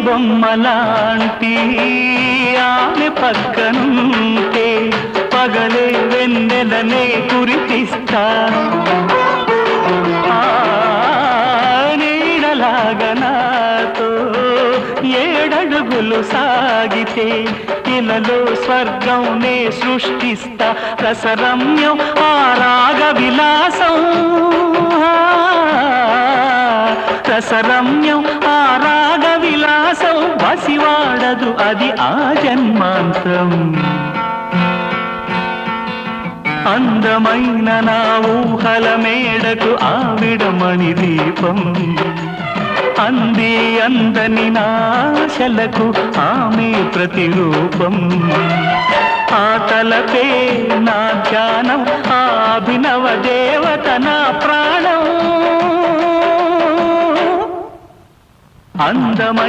బొమ్మలాంటి ఆమె పక్కనుంటే పగలే వెన్నెలనే కురిపిస్తా నీడలాగా నాతో ఏడడుగులు సాగితే ఇలలో స్వర్గం నే సృష్టిస్తా రసరమ్యం ఆ రాగ విలాసం రసరమ్యం ఆ రాగ విలాసం వసివాడదు అది ఆ జన్మాంతం అందమైన నా ఊహల మేడకు ఆవిడమణి దీపం అంది అందని నాశలకు ఆమె ప్రతిరూపం ఆ తలపే నా ధ్యానం ఆ అభినవ దేవత నా ప్రాణం అందమై